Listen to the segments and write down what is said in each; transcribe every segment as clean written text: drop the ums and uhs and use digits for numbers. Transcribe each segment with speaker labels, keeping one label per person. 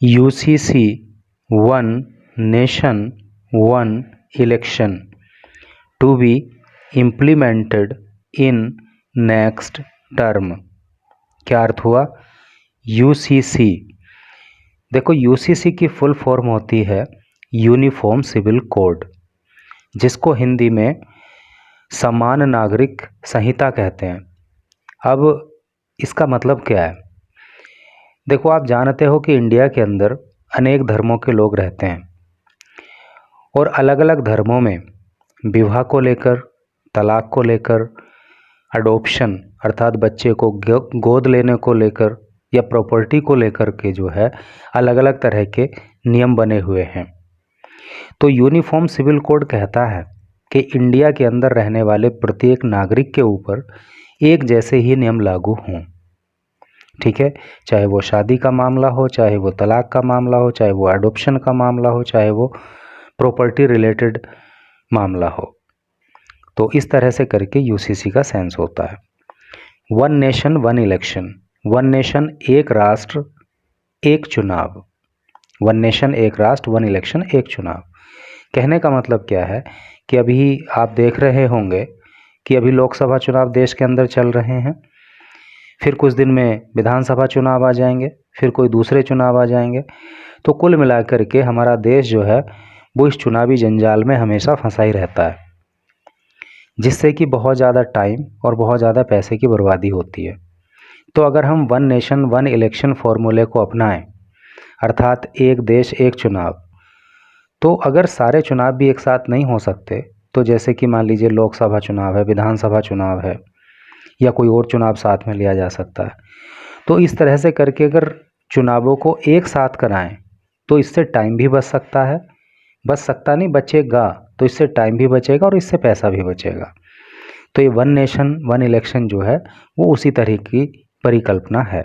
Speaker 1: UCC one nation one election to be implemented in next term. क्या अर्थ हुआ? UCC, देखो UCC की फुल फॉर्म होती है यूनिफॉर्म सिविल कोड, जिसको हिंदी में समान नागरिक संहिता कहते हैं। अब इसका मतलब क्या है? देखो, आप जानते हो कि इंडिया के अंदर अनेक धर्मों के लोग रहते हैं और अलग अलग धर्मों में विवाह को लेकर, तलाक को लेकर, अडॉप्शन अर्थात बच्चे को गोद लेने को लेकर या प्रॉपर्टी को लेकर के जो है अलग अलग तरह के नियम बने हुए हैं। तो यूनिफॉर्म सिविल कोड कहता है कि इंडिया के अंदर रहने वाले प्रत्येक नागरिक के ऊपर एक जैसे ही नियम लागू हों। ठीक है, चाहे वो शादी का मामला हो, चाहे वो तलाक का मामला हो, चाहे वो अडॉप्शन का मामला हो, चाहे वो प्रॉपर्टी रिलेटेड मामला हो। तो इस तरह से करके UCC का सेंस होता है। One nation one election, one nation एक राष्ट्र एक चुनाव, वन नेशन एक राष्ट्र वन इलेक्शन एक चुनाव। कहने का मतलब क्या है कि अभी आप देख रहे होंगे कि अभी लोकसभा चुनाव देश के अंदर चल रहे हैं, फिर कुछ दिन में विधानसभा चुनाव आ जाएंगे, फिर कोई दूसरे चुनाव आ जाएंगे। तो कुल मिलाकर के हमारा देश जो है वो इस चुनावी जंजाल में हमेशा फंसा ही रहता है, जिससे कि बहुत ज़्यादा टाइम और बहुत ज़्यादा पैसे की बर्बादी होती है। तो अगर हम वन नेशन वन इलेक्शन फॉर्मूले को अपनाएं, अर्थात एक देश एक चुनाव, तो अगर सारे चुनाव भी एक साथ नहीं हो सकते, तो जैसे कि मान लीजिए लोकसभा चुनाव है, विधानसभा चुनाव है, या कोई और चुनाव साथ में लिया जा सकता है। तो इस तरह से करके अगर चुनावों को एक साथ कराएं तो इससे टाइम भी बच सकता है, बच सकता नहीं, बचेगा। तो इससे टाइम भी बचेगा और इससे पैसा भी बचेगा। तो ये वन नेशन वन इलेक्शन जो है वो उसी तरह की परिकल्पना है।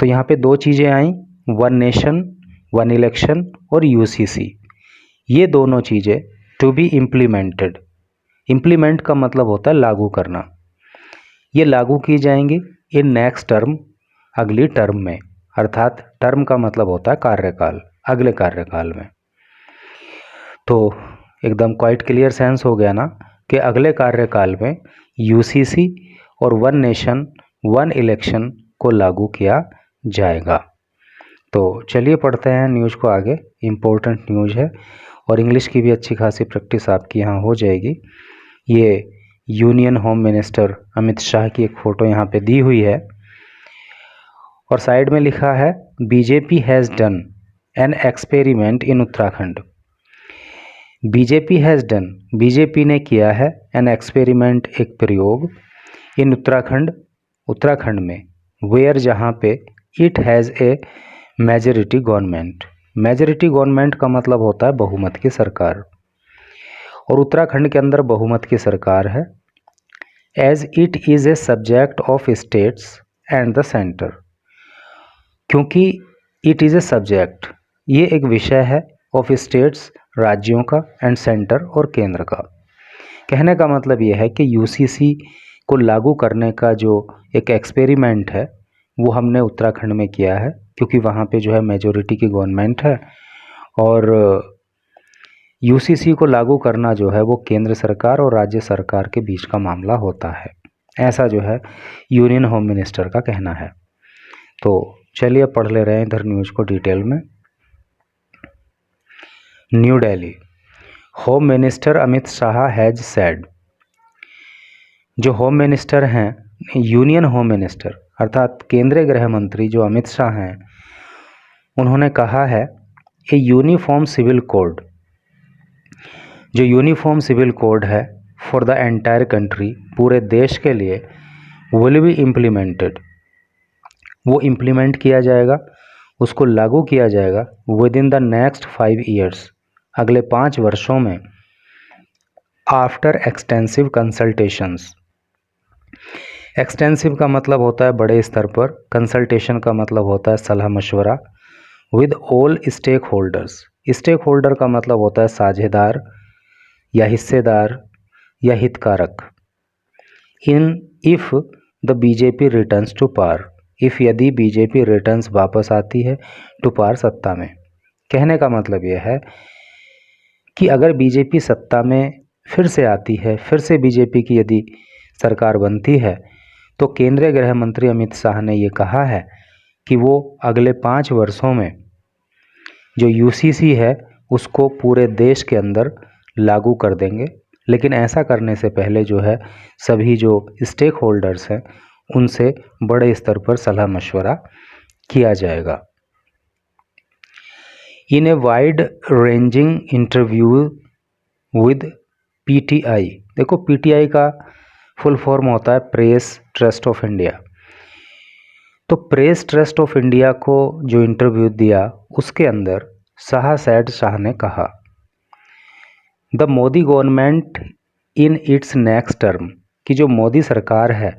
Speaker 1: तो यहाँ पे दो चीज़ें आई, वन नेशन वन इलेक्शन और UCC। ये दोनों चीज़ें टू बी इम्प्लीमेंटेड, इम्प्लीमेंट का मतलब होता है लागू करना। ये लागू की जाएंगी इन नेक्स्ट टर्म, अगली टर्म में, अर्थात टर्म का मतलब होता है कार्यकाल, अगले कार्यकाल में। तो एकदम क्वाइट क्लियर सेंस हो गया ना कि अगले कार्यकाल में UCC और वन नेशन वन इलेक्शन को लागू किया जाएगा। तो चलिए पढ़ते हैं न्यूज़ को आगे, इम्पोर्टेंट न्यूज़ है और इंग्लिश की भी अच्छी खासी प्रैक्टिस आपकी यहाँ हो जाएगी। ये union home minister Amit Shah की एक फ़ोटो यहाँ पे दी हुई है और साइड में लिखा है BJP has done an experiment in Uttarakhand. BJP has done, BJP ने किया है एन एक्सपेरिमेंट, एक प्रयोग, इन उत्तराखंड, उत्तराखंड में, वेयर जहाँ पे it has a majority government. Majority government का मतलब होता है बहुमत की सरकार, और उत्तराखंड के अंदर बहुमत की सरकार है। As it is a subject of states and the centre, क्योंकि इट इज़ ए सब्जेक्ट, ये एक विषय है, ऑफ स्टेट्स राज्यों का, एंड सेंटर और केंद्र का। कहने का मतलब ये है कि UCC को लागू करने का जो एक एक्सपेरिमेंट है वो हमने उत्तराखंड में किया है, क्योंकि वहाँ पे जो है मेजॉरिटी की गवर्नमेंट है और UCC को लागू करना जो है वो केंद्र सरकार और राज्य सरकार के बीच का मामला होता है, ऐसा जो है यूनियन होम मिनिस्टर का कहना है। तो चलिए पढ़ ले रहे हैं इधर न्यूज़ को डिटेल में। New Delhi, home minister Amit Shah has said, जो होम मिनिस्टर हैं, यूनियन होम मिनिस्टर अर्थात केंद्रीय गृह मंत्री जो अमित शाह हैं, उन्होंने कहा है ए यूनिफॉर्म सिविल कोड, जो यूनिफॉर्म सिविल कोड है फॉर द एंटायर कंट्री, पूरे देश के लिए, विल बी इम्प्लीमेंटेड, वो इम्प्लीमेंट किया जाएगा, उसको लागू किया जाएगा with in the next 5 years, अगले 5 वर्षों में, आफ्टर एक्सटेंसिव कंसल्टेशंस। एक्सटेंसिव का मतलब होता है बड़े स्तर पर, कंसल्टेशन का मतलब होता है सलाह मशवरा, with all stakeholders, stakeholder का मतलब होता है साझेदार या हिस्सेदार या हितकारक, in if the BJP returns to power, if यदि बीजेपी रिटर्न्स वापस आती है टू पावर सत्ता में। कहने का मतलब यह है कि अगर बीजेपी सत्ता में फिर से आती है, फिर से बीजेपी की यदि सरकार बनती है, तो केंद्रीय गृह मंत्री अमित शाह ने ये कहा है कि वो अगले 5 वर्षों में जो यूसीसी है उसको पूरे देश के अंदर लागू कर देंगे। लेकिन ऐसा करने से पहले जो है सभी जो स्टेक होल्डर्स हैं उनसे बड़े स्तर पर सलाह मशवरा किया जाएगा। In a wide ranging interview with PTI, देखो पीटीआई का फुल फॉर्म होता है प्रेस ट्रस्ट ऑफ इंडिया। तो प्रेस ट्रस्ट ऑफ इंडिया को जो इंटरव्यू दिया उसके अंदर शाह ने कहा, the Modi government in its next term, कि जो मोदी सरकार है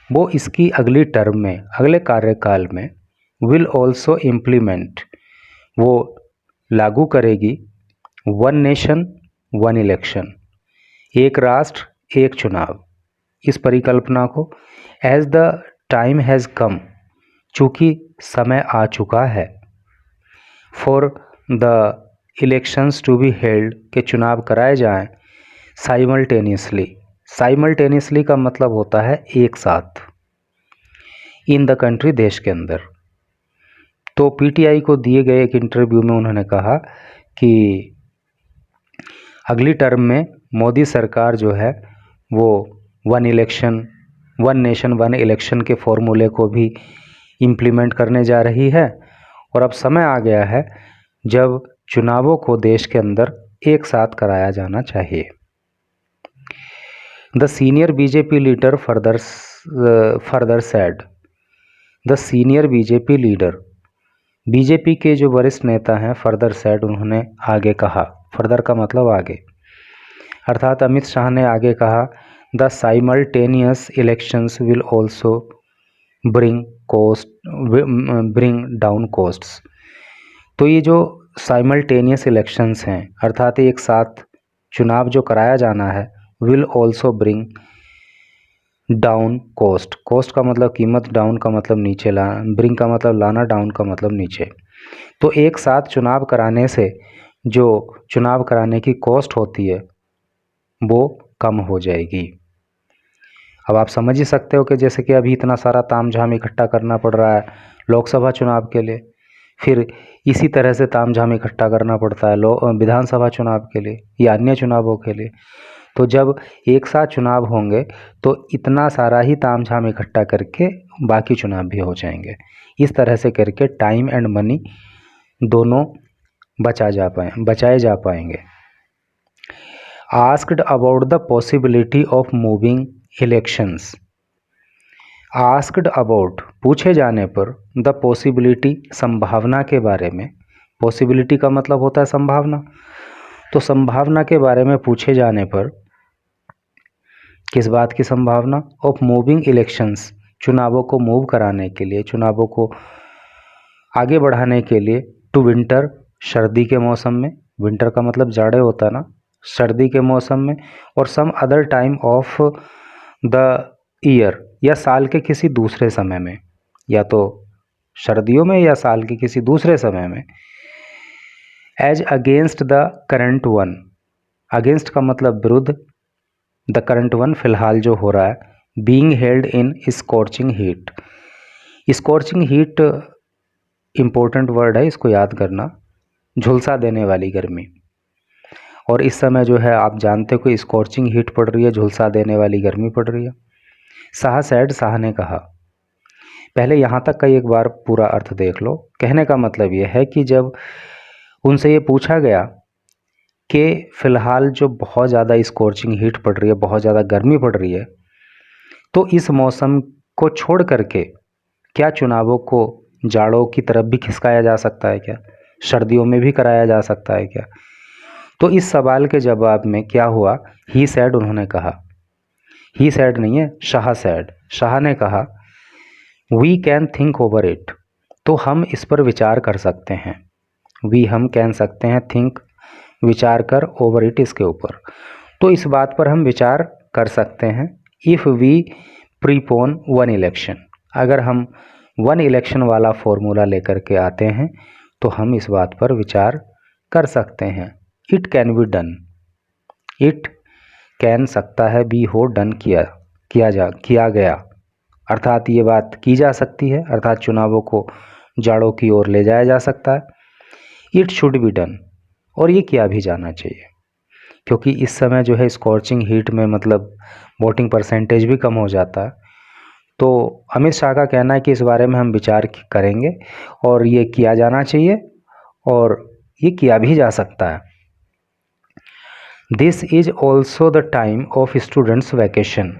Speaker 1: वो इसकी अगली टर्म में, अगले कार्यकाल में विल ऑल्सो इम्प्लीमेंट, वो लागू करेगी वन नेशन वन इलेक्शन, एक राष्ट्र एक चुनाव, इस परिकल्पना को। As the time has come, चूँकि समय आ चुका है, for the elections to be held, के चुनाव कराए जाएं साइमल्टेनियसली। साइमल्टेनियसली का मतलब होता है एक साथ, इन द कंट्री, देश के अंदर। तो पीटीआई को दिए गए एक इंटरव्यू में उन्होंने कहा कि अगली टर्म में मोदी सरकार जो है वो one election one nation one election के फॉर्मूले को भी इम्प्लीमेंट करने जा रही है, और अब समय आ गया है जब चुनावों को देश के अंदर एक साथ कराया जाना चाहिए। The senior BJP leader further sad, the senior BJP leader, BJP के जो वरिष्ठ नेता हैं फर्दर सैड, उन्होंने आगे कहा, फर्दर का मतलब आगे, अर्थात अमित शाह ने आगे कहा, the simultaneous elections will also bring down costs. तो ये जो साइमल्टेनियस इलेक्शंस हैं, अर्थात एक साथ चुनाव जो कराया जाना है, will also bring down cost, cost का मतलब कीमत, डाउन का मतलब नीचे लाना, ब्रिंग का मतलब लाना, डाउन का मतलब नीचे। तो एक साथ चुनाव कराने से जो चुनाव कराने की कॉस्ट होती है वो कम हो जाएगी। अब आप समझ ही सकते हो कि जैसे कि अभी इतना सारा तामझाम इकट्ठा करना पड़ रहा है लोकसभा चुनाव के लिए, फिर इसी तरह से तामझाम इकट्ठा करना पड़ता है विधानसभा चुनाव के लिए या अन्य चुनावों के लिए। तो जब एक साथ चुनाव होंगे तो इतना सारा ही तामझाम इकट्ठा करके बाकी चुनाव भी हो जाएंगे। इस तरह से करके टाइम एंड मनी दोनों बचाए जा पाएंगे। Asked about the possibility of moving elections, asked about, पूछे जाने पर, द पॉसिबिलिटी, संभावना के बारे में, पॉसिबिलिटी का मतलब होता है संभावना, तो संभावना के बारे में पूछे जाने पर, किस बात की संभावना, ऑफ मूविंग इलेक्शंस, चुनावों को मूव कराने के लिए, चुनावों को आगे बढ़ाने के लिए, टू विंटर, सर्दी के मौसम में, विंटर का मतलब जाड़े होता है ना, सर्दी के मौसम में, और some other time of the year, या साल के किसी दूसरे समय में, या तो सर्दियों में या साल के किसी दूसरे समय में, as against the current one, against का मतलब विरुद्ध, द करंट वन फिलहाल जो हो रहा है, being held in scorching heat, scorching heat important word है, इसको याद करना, झुलसा देने वाली गर्मी, और इस समय जो है आप जानते हो कि स्कॉर्चिंग हीट पड़ रही है, झुलसा देने वाली गर्मी पड़ रही है। शाह ने कहा, पहले यहाँ तक का एक बार पूरा अर्थ देख लो। कहने का मतलब ये है कि जब उनसे ये पूछा गया कि फ़िलहाल जो बहुत ज़्यादा स्कॉर्चिंग हीट पड़ रही है, बहुत ज़्यादा गर्मी पड़ रही है, तो इस मौसम को छोड़ करके क्या चुनावों को जाड़ों की तरफ भी खिसकाया जा सकता है क्या, सर्दियों में भी कराया जा सकता है क्या? तो इस सवाल के जवाब में क्या हुआ, ही सैड, उन्होंने कहा, ही सैड नहीं है, शाह सैड, शाह ने कहा, we can think over it, तो हम इस पर विचार कर सकते हैं, वी हम कह सकते हैं, थिंक विचार कर, ओवर इट इसके ऊपर, तो इस बात पर हम विचार कर सकते हैं, if we prepone one election, अगर हम वन इलेक्शन वाला फॉर्मूला लेकर के आते हैं तो हम इस बात पर विचार कर सकते हैं। It can be done, it can सकता है, बी हो डन किया गया, अर्थात ये बात की जा सकती है, अर्थात चुनावों को जाड़ों की ओर ले जाया जा सकता है। इट शुड बी डन, और ये किया भी जाना चाहिए, क्योंकि इस समय जो है स्कॉर्चिंग हीट में मतलब वोटिंग परसेंटेज भी कम हो जाता है। तो अमित शाह का कहना है कि इस बारे में हम विचार करेंगे और ये किया जाना चाहिए और ये किया भी जा सकता है। This is also the time of students vacation.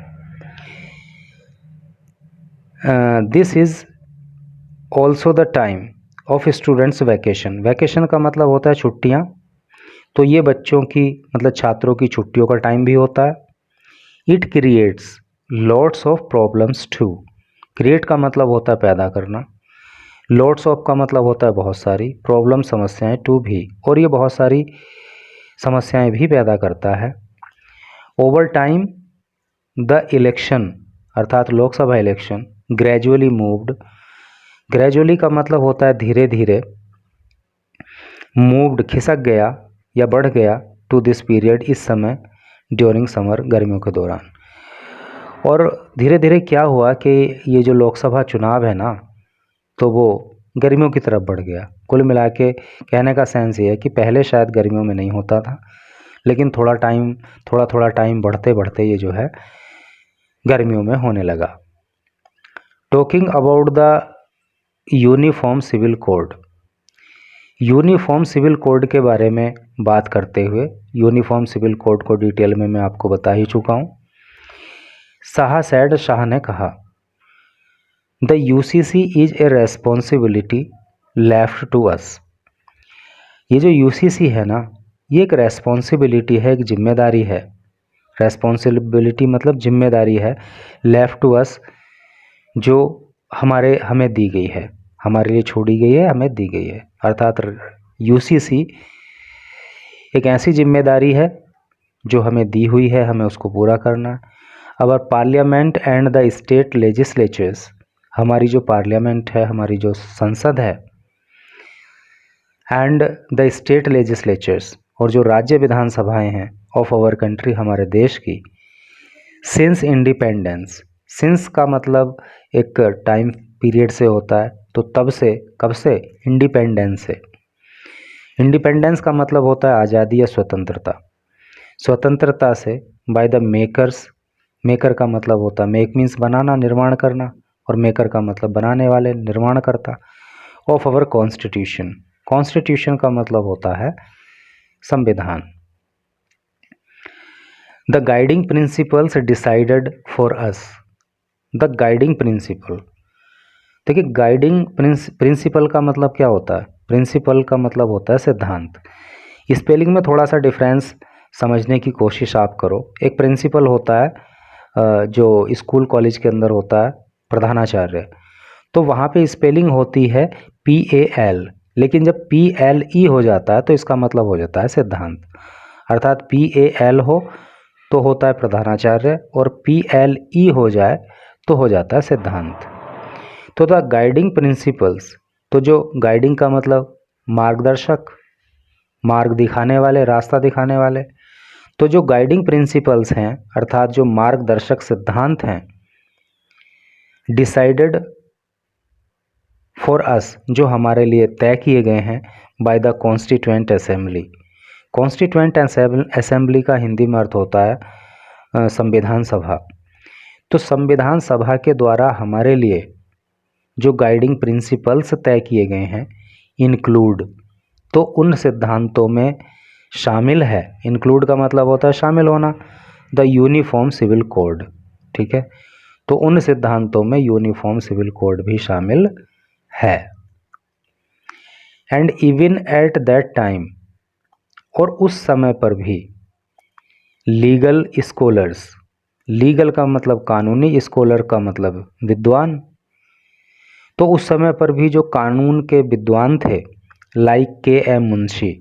Speaker 1: This is also the time of students vacation. Vacation का मतलब होता है छुट्टियाँ, तो ये बच्चों की मतलब छात्रों की छुट्टियों का टाइम भी होता है। It creates lots of problems too. Create का मतलब होता है पैदा करना, लॉट्स ऑफ का मतलब होता है बहुत सारी, प्रॉब्लम समस्याएं, टू भी, और ये बहुत सारी समस्याएं भी पैदा करता है। ओवर टाइम द इलेक्शन अर्थात Lok Sabha election gradually moved. Gradually का मतलब होता है धीरे धीरे, मूव्ड खिसक गया या बढ़ गया, टू दिस पीरियड इस समय, ड्यूरिंग समर गर्मियों के दौरान। और धीरे धीरे क्या हुआ कि ये जो लोकसभा चुनाव है ना, तो वो गर्मियों की तरफ बढ़ गया। कुल मिला के कहने का सेंस ये है कि पहले शायद गर्मियों में नहीं होता था, लेकिन थोड़ा थोड़ा टाइम बढ़ते बढ़ते ये जो है गर्मियों में होने लगा। Talking about the uniform civil code. Uniform civil code के बारे में बात करते हुए, यूनिफॉर्म सिविल कोड को डिटेल में मैं आपको बता ही चुका हूँ। शाह ने कहा, the UCC is a responsibility left to us. ये जो यूसीसी है ना, ये एक रेस्पॉन्सिबिलिटी है, एक जिम्मेदारी है। रेस्पॉन्सिबिलिटी मतलब जिम्मेदारी है, लेफ्ट टू अस, जो हमें दी गई है, हमारे लिए छोड़ी गई है, हमें दी गई है। अर्थात यूसीसी एक ऐसी जिम्मेदारी है जो हमें दी हुई है, हमें उसको पूरा करना है। Our parliament and the state legislatures, हमारी जो पार्लियामेंट है, हमारी जो संसद है, एंड द स्टेट लेजिस्लेचर्स, और जो राज्य विधानसभाएं हैं, ऑफ आवर कंट्री, हमारे देश की, सिंस इंडिपेंडेंस। सिंस का मतलब एक टाइम पीरियड से होता है, तो तब से, कब से, इंडिपेंडेंस से। इंडिपेंडेंस का मतलब होता है आज़ादी या स्वतंत्रता। स्वतंत्रता से, बाय द मेकर्स, मेकर का मतलब होता है, मेक मीन्स बनाना, निर्माण करना, और मेकर का मतलब बनाने वाले, निर्माण करता, ऑफ आवर कॉन्स्टिट्यूशन। कॉन्स्टिट्यूशन का मतलब होता है संविधान। The guiding principles decided for us. The guiding principal, देखिए गाइडिंग प्रिंसिपल का मतलब क्या होता है? प्रिंसिपल का मतलब होता है सिद्धांत। स्पेलिंग में थोड़ा सा डिफरेंस समझने की कोशिश आप करो। एक प्रिंसिपल होता है जो स्कूल कॉलेज के अंदर होता है, प्रधानाचार्य, तो वहाँ पे स्पेलिंग होती है PAL, लेकिन जब PLE हो जाता है तो इसका मतलब हो जाता है सिद्धांत। अर्थात PAL हो तो होता है प्रधानाचार्य, और PLE हो जाए तो हो जाता है सिद्धांत। तो द गाइडिंग प्रिंसिपल्स, तो जो गाइडिंग का मतलब मार्गदर्शक, मार्ग दिखाने वाले, रास्ता दिखाने वाले, तो जो गाइडिंग प्रिंसिपल्स हैं अर्थात जो मार्गदर्शक सिद्धांत हैं, डिसाइडेड फॉर अस, जो हमारे लिए तय किए गए हैं, by the constituent assembly. Constituent assembly का हिंदी में अर्थ होता है संविधान सभा। तो संविधान सभा के द्वारा हमारे लिए जो गाइडिंग प्रिंसिपल्स तय किए गए हैं, इंक्लूड, तो उन सिद्धांतों में शामिल है, इंक्लूड का मतलब होता है शामिल होना, द यूनिफॉर्म सिविल कोड। ठीक है, तो उन सिद्धांतों में यूनिफॉर्म सिविल कोड भी शामिल है। And even at that time, और उस समय पर भी, लीगल स्कॉलर्स, लीगल का मतलब कानूनी, स्कॉलर का मतलब विद्वान, तो उस समय पर भी जो कानून के विद्वान थे, like KM Munshi,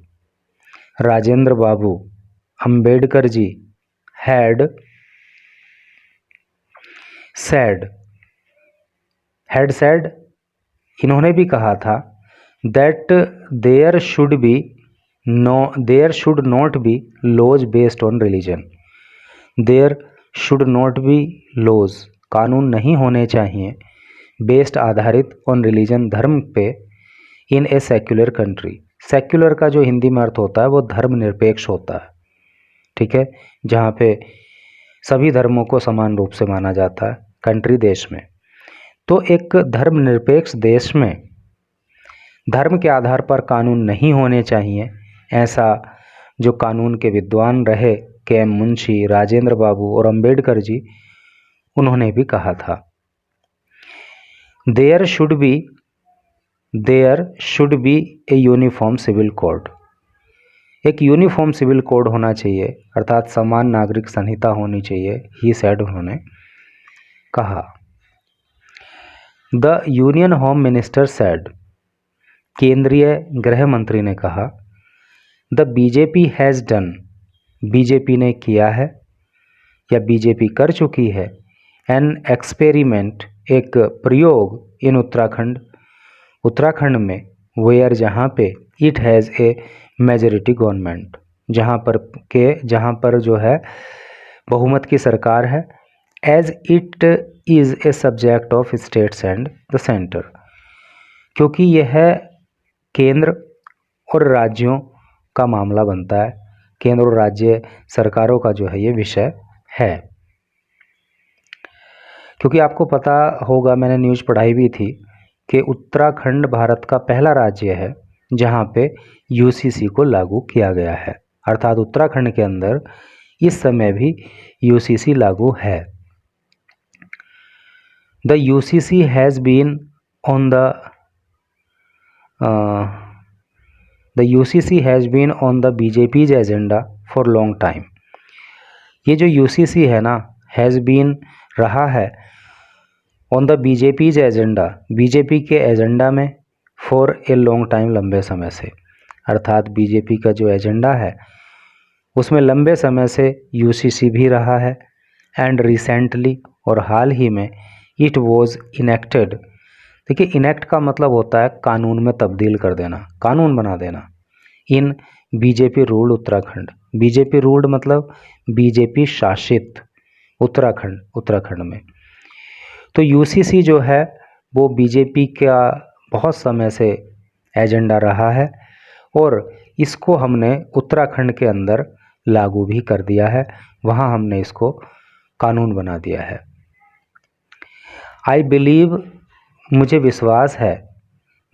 Speaker 1: Rajendra Babu, Ambedkar ji, had said इन्होंने भी कहा था that there should not be laws based on religion. There should not be laws, कानून नहीं होने चाहिए बेस्ड आधारित ऑन रिलीजन, धर्म पे, इन ए सेक्युलर कंट्री। सेक्युलर का जो हिंदी में अर्थ होता है वो धर्मनिरपेक्ष होता है, ठीक है, जहाँ पे सभी धर्मों को समान रूप से माना जाता है, कंट्री देश में। तो एक धर्मनिरपेक्ष देश में धर्म के आधार पर कानून नहीं होने चाहिए, ऐसा जो कानून के विद्वान रहे के.एम. मुंशी, राजेंद्र बाबू और अंबेडकर जी, उन्होंने भी कहा था। There should be a uniform civil code. एक यूनिफॉर्म सिविल कोड होना चाहिए, अर्थात समान नागरिक संहिता होनी चाहिए, ही सेड, उन्होंने कहा। The union home minister said, केंद्रीय गृह मंत्री ने कहा, the BJP has done, BJP ने किया है या बीजेपी कर चुकी है, एन एक्सपेरिमेंट, एक प्रयोग, इन उत्तराखंड, उत्तराखंड में, वेयर, जहाँ पे, it has a majority government, जहाँ पर जो है बहुमत की सरकार है, as it is a subject of states and the centre, क्योंकि यह केंद्र और राज्यों का मामला बनता है, केंद्र और राज्य सरकारों का जो है ये विषय है। क्योंकि आपको पता होगा, मैंने न्यूज़ पढ़ाई भी थी कि उत्तराखंड भारत का पहला राज्य है जहाँ पे यूसीसी को लागू किया गया है, अर्थात उत्तराखंड के अंदर इस समय भी यूसीसी लागू है। The UCC has been on the BJP's agenda for long time. ये जो यूसीसी है ना, हैज़ बीन रहा है on the BJP's agenda, BJP के एजेंडा में, फॉर ए लॉन्ग टाइम, लंबे समय से, अर्थात बीजेपी का जो एजेंडा है उसमें लंबे समय से यूसीसी भी रहा है। एंड रिसेंटली, और हाल ही में, इट वॉज इनेक्टेड। देखिए, इनेक्ट का मतलब होता है कानून में तब्दील कर देना, कानून बना देना। In BJP ruled Uttarakhand, BJP ruled मतलब बीजेपी शासित उत्तराखंड में। तो यूसीसी जो है वो बीजेपी का बहुत समय से एजेंडा रहा है और इसको हमने उत्तराखंड के अंदर लागू भी कर दिया है, वहाँ हमने इसको कानून बना दिया है। आई बिलीव, मुझे विश्वास है,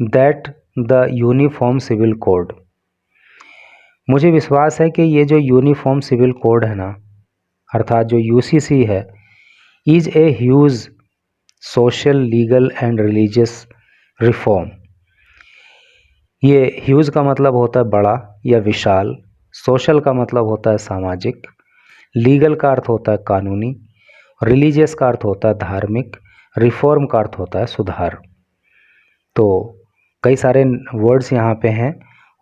Speaker 1: that the uniform civil code, मुझे विश्वास है कि ये जो यूनिफॉर्म सिविल कोड है ना, अर्थात जो यूसीसी है, is a huge social, legal and religious reform. ये ह्यूज का मतलब होता है बड़ा या विशाल, सोशल का मतलब होता है सामाजिक, लीगल का अर्थ होता है कानूनी, रिलीजियस का अर्थ होता है धार्मिक, रिफॉर्म का अर्थ होता है सुधार। तो कई सारे वर्ड्स यहाँ पे हैं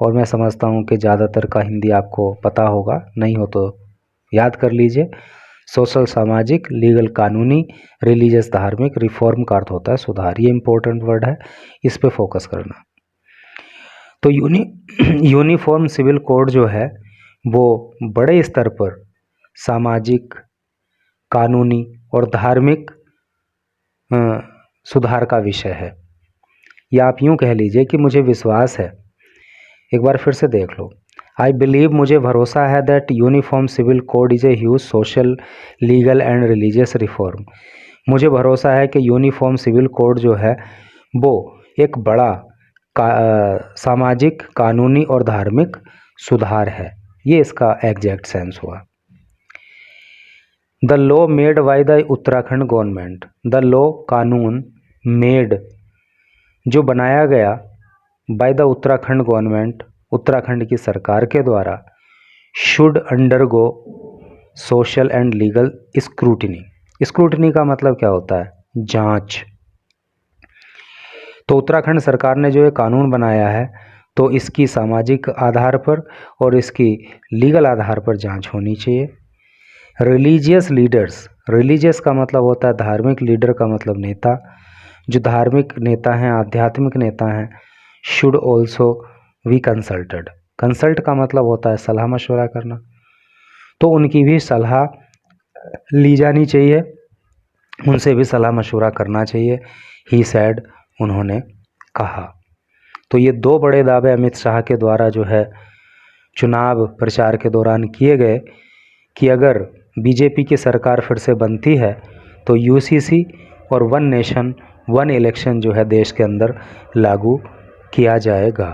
Speaker 1: और मैं समझता हूँ कि ज़्यादातर का हिंदी आपको पता होगा, नहीं हो तो याद कर लीजिए। सोशल सामाजिक, लीगल कानूनी, रिलीजियस धार्मिक, रिफॉर्म का अर्थ होता है सुधार। ये इंपॉर्टेंट वर्ड है, इस पे फोकस करना। तो यूनिफॉर्म सिविल कोड जो है वो बड़े स्तर पर सामाजिक, कानूनी और धार्मिक सुधार का विषय है, या आप यूँ कह लीजिए कि मुझे विश्वास है। एक बार फिर से देख लो। आई बिलीव, मुझे भरोसा है, that uniform civil code is a huge social, legal and religious reform. मुझे भरोसा है कि यूनिफॉर्म सिविल कोड जो है वो एक बड़ा सामाजिक, कानूनी और धार्मिक सुधार है। ये इसका एग्जैक्ट सेंस हुआ। The law made by the Uttarakhand government, the law कानून, मेड जो बनाया गया, by the Uttarakhand government Uttarakhand की सरकार के द्वारा, should undergo social and legal scrutiny. Scrutiny का मतलब क्या होता है? जांच। तो उत्तराखंड सरकार ने जो ये कानून बनाया है तो इसकी सामाजिक आधार पर और इसकी लीगल आधार पर जांच होनी चाहिए। रिलीजियस लीडर्स, रिलीजियस का मतलब होता है धार्मिक, लीडर का मतलब नेता, जो धार्मिक नेता हैं, आध्यात्मिक नेता हैं, should also be consulted. Consult का मतलब होता है सलाह मशवरा करना, तो उनकी भी सलाह ली जानी चाहिए, उनसे भी सलाह मशवरा करना चाहिए। ही सैड, उन्होंने कहा। तो ये दो बड़े दावे अमित शाह के द्वारा जो है चुनाव प्रचार के दौरान किए गए कि अगर बीजेपी की सरकार फिर से बनती है तो यूसीसी और वन नेशन वन इलेक्शन जो है देश के अंदर लागू किया जाएगा।